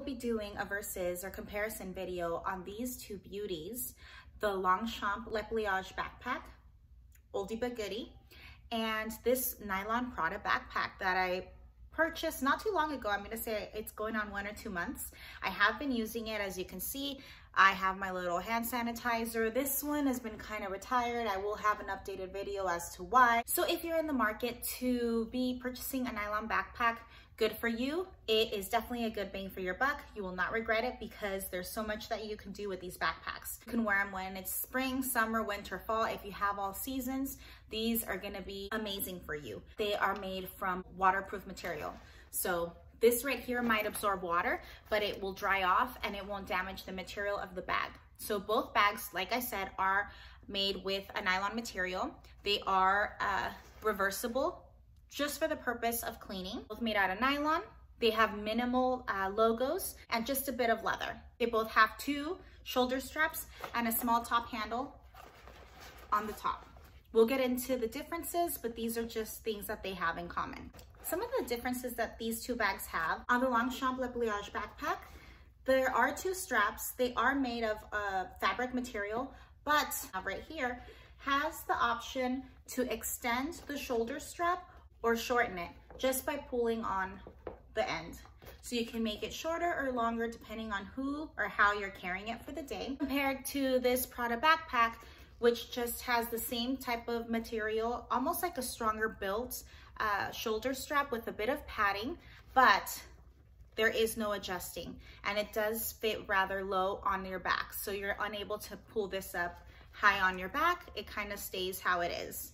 be doing a versus or comparison video on these two beauties, the Longchamp Le pliage backpack, oldie but goodie, and this nylon Prada backpack that I purchased not too long ago. I'm gonna say it's going on 1 or 2 months. I have been using it. As you can see, I have my little hand sanitizer. This one has been kind of retired. I will have an updated video as to why. So if you're in the market to be purchasing a nylon backpack, good for you. It is definitely a good bang for your buck. You will not regret it because there's so much that you can do with these backpacks. You can wear them when it's spring, summer, winter, fall. If you have all seasons, these are gonna be amazing for you. They are made from waterproof material. So this right here might absorb water, but it will dry off and it won't damage the material of the bag. So both bags, like I said, are made with a nylon material. They are reversible, just for the purpose of cleaning. Both made out of nylon. They have minimal logos and just a bit of leather. They both have 2 shoulder straps and a small top handle on the top. We'll get into the differences, but these are just things that they have in common. Some of the differences that these 2 bags have, on the Longchamp Le pliage backpack, there are 2 straps. They are made of fabric material, but right here has the option to extend the shoulder strap or shorten it just by pulling on the end. So you can make it shorter or longer depending on who or how you're carrying it for the day. Compared to this Prada backpack, which just has the same type of material, almost like a stronger built shoulder strap with a bit of padding, but there is no adjusting and it does fit rather low on your back. So you're unable to pull this up high on your back. It kind of stays how it is.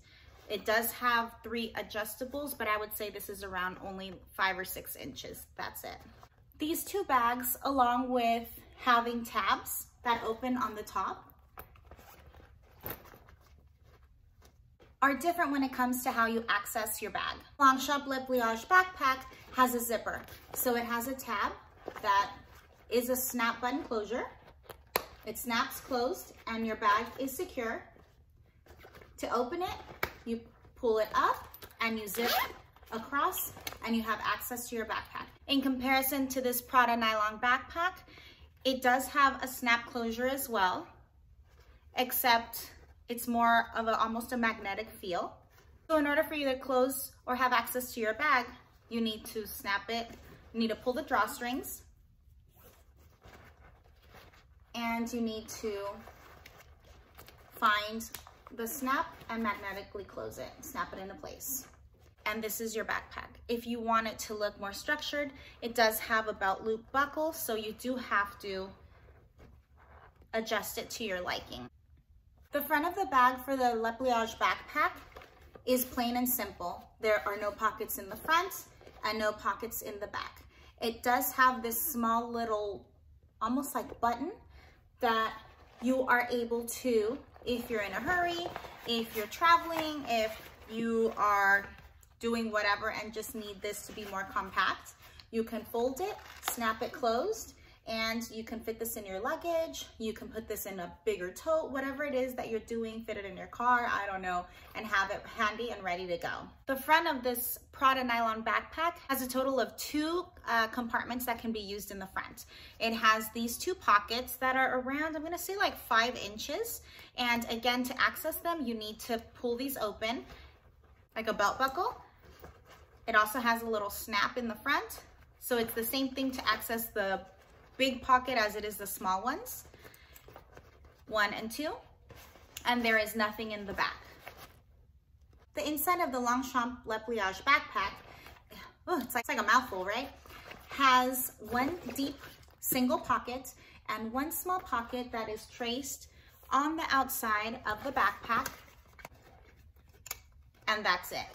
It does have 3 adjustables, but I would say this is around only 5 or 6 inches. That's it. These 2 bags, along with having tabs that open on the top, are different when it comes to how you access your bag. Longchamp Le pliage backpack has a zipper. So it has a tab that is a snap button closure. It snaps closed and your bag is secure. To open it, you pull it up and you zip across and you have access to your backpack. In comparison to this Prada Nylon backpack, it does have a snap closure as well, except it's more of almost a magnetic feel. So in order for you to close or have access to your bag, you need to snap it. You need to pull the drawstrings and you need to find the snap and magnetically close it, snap it into place. And this is your backpack. If you want it to look more structured, it does have a belt loop buckle, so you do have to adjust it to your liking. The front of the bag for the Le pliage backpack is plain and simple. There are no pockets in the front and no pockets in the back. It does have this small little, almost like button that you are able to, if you're in a hurry, if you're traveling, if you are doing whatever and just need this to be more compact, you can fold it, snap it closed, and you can fit this in your luggage. You can put this in a bigger tote, whatever it is that you're doing, fit it in your car, I don't know, and have it handy and ready to go. The front of this Prada Nylon backpack has a total of 2 compartments that can be used in the front. It has these 2 pockets that are around, I'm gonna say like 5 inches. And again, to access them, you need to pull these open like a belt buckle. It also has a little snap in the front. So it's the same thing to access the big pocket as it is the small ones, 1 and 2, and there is nothing in the back. The inside of the Longchamp Le pliage backpack, oh, it's like a mouthful, right? Has 1 deep single pocket and 1 small pocket that is traced on the outside of the backpack, and that's it.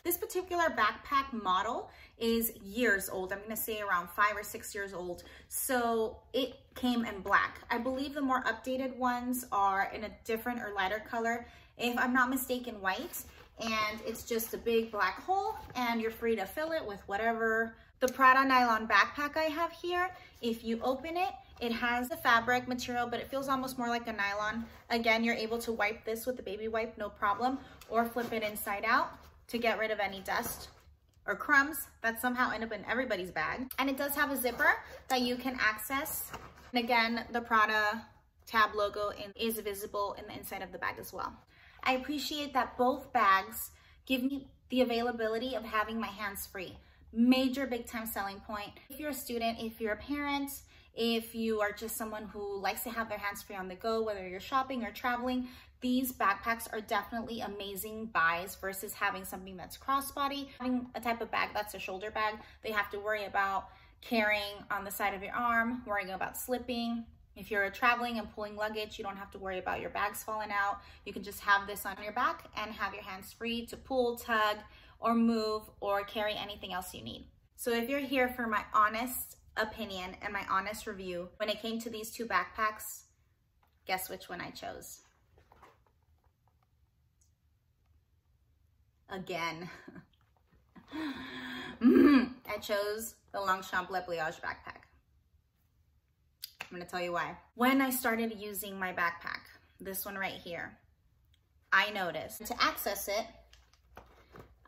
This particular backpack model is years old. I'm gonna say around 5 or 6 years old. So it came in black. I believe the more updated ones are in a different or lighter color, if I'm not mistaken, white. And it's just a big black hole and you're free to fill it with whatever. The Prada Nylon backpack I have here, if you open it, it has a fabric material, but it feels almost more like a nylon. Again, you're able to wipe this with a baby wipe, no problem, or flip it inside out to get rid of any dust or crumbs that somehow end up in everybody's bag. And it does have a zipper that you can access. And again, the Prada tab logo is visible in the inside of the bag as well. I appreciate that both bags give me the availability of having my hands free. Major big time selling point. If you're a student, if you're a parent, if you are just someone who likes to have their hands free on the go, whether you're shopping or traveling, these backpacks are definitely amazing buys versus having something that's crossbody. Having a type of bag that's a shoulder bag, they have to worry about carrying on the side of your arm, worrying about slipping. If you're traveling and pulling luggage, you don't have to worry about your bags falling out. You can just have this on your back and have your hands free to pull, tug, or move, or carry anything else you need. So if you're here for my honest opinion and my honest review, when it came to these two backpacks, guess which one I chose? Again. I chose the Longchamp Le pliage backpack. I'm gonna tell you why. When I started using my backpack, this one right here, I noticed to access it,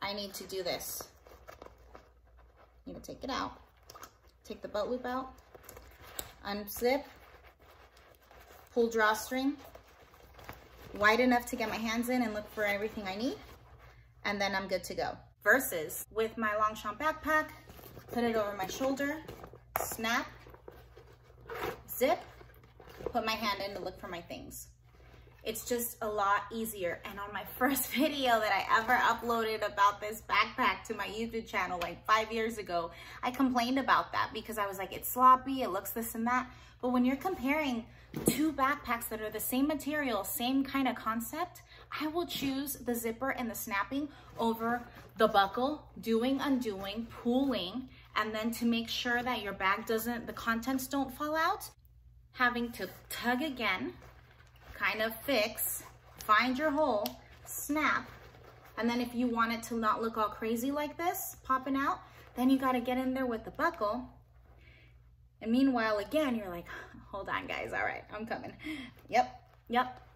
I need to do this. I need to take it out, take the belt loop out, unzip, pull drawstring, wide enough to get my hands in and look for everything I need, and then I'm good to go. Versus with my Longchamp backpack, put it over my shoulder, snap, zip, put my hand in to look for my things. It's just a lot easier. And on my first video that I ever uploaded about this backpack to my YouTube channel like 5 years ago, I complained about that because I was like, it's sloppy, it looks this and that. But when you're comparing two backpacks that are the same material, same kind of concept, I will choose the zipper and the snapping over the buckle, doing, undoing, pulling, and then to make sure that your bag doesn't, the contents don't fall out, having to tug again, kind of fix, find your hole, snap, and then if you want it to not look all crazy like this, popping out, then you got to get in there with the buckle. And meanwhile, again, you're like, hold on guys, all right, I'm coming. Yep.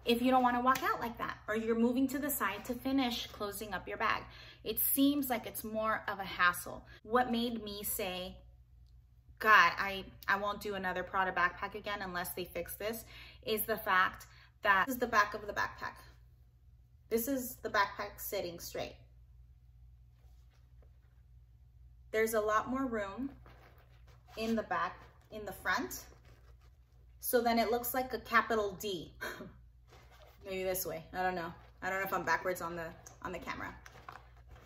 If you don't want to walk out like that, or you're moving to the side to finish closing up your bag, it seems like it's more of a hassle. What made me say, God, I won't do another Prada backpack again unless they fix this, is the fact that this is the back of the backpack. This is the backpack sitting straight. There's a lot more room in the back, in the front. So then it looks like a capital D. Maybe this way, I don't know. I don't know if I'm backwards on the camera.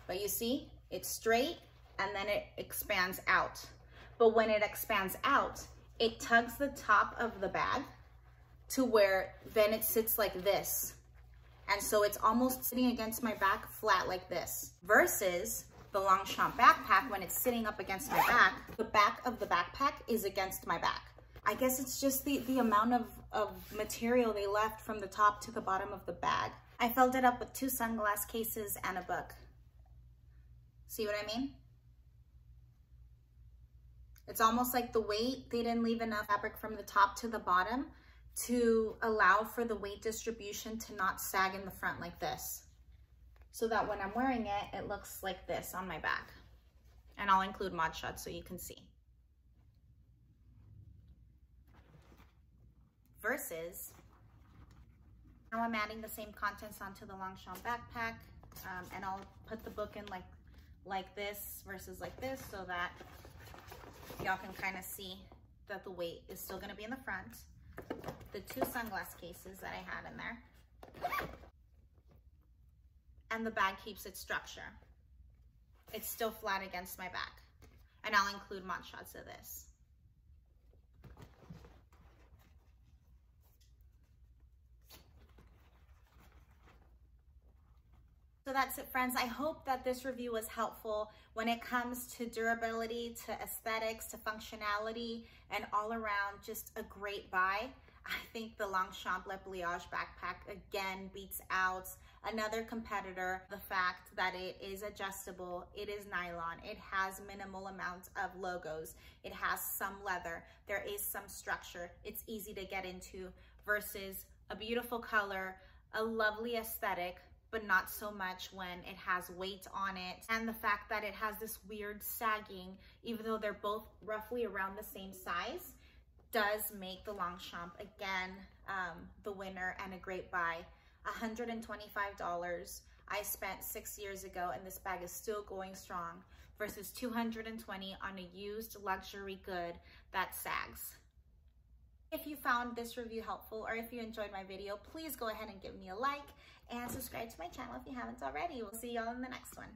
But you see, it's straight and then it expands out. But when it expands out, it tugs the top of the bag to where then it sits like this. And so it's almost sitting against my back flat like this. Versus the Longchamp backpack, when it's sitting up against my back, the back of the backpack is against my back. I guess it's just the amount of material they left from the top to the bottom of the bag. I filled it up with 2 sunglass cases and a book. See what I mean? It's almost like the weight, they didn't leave enough fabric from the top to the bottom to allow for the weight distribution to not sag in the front like this. So that when I'm wearing it, it looks like this on my back. And I'll include mod shots so you can see. Versus, now I'm adding the same contents onto the Longchamp backpack, and I'll put the book in like this versus like this so that y'all can kind of see that the weight is still gonna be in the front. The 2 sunglass cases that I had in there. And the bag keeps its structure. It's still flat against my back. And I'll include mod shots of this. So that's it, friends. I hope that this review was helpful when it comes to durability, to aesthetics, to functionality, and all around just a great buy. I think the Longchamp Le pliage backpack again beats out another competitor. The fact that it is adjustable, it is nylon, it has minimal amounts of logos, it has some leather, there is some structure, it's easy to get into versus a beautiful color, a lovely aesthetic, but not so much when it has weight on it. And the fact that it has this weird sagging, even though they're both roughly around the same size, does make the Longchamp, again, the winner and a great buy. $125 I spent 6 years ago, and this bag is still going strong, versus $220 on a used luxury good that sags. If you found this review helpful, or if you enjoyed my video, please go ahead and give me a like and subscribe to my channel if you haven't already. We'll see y'all in the next one.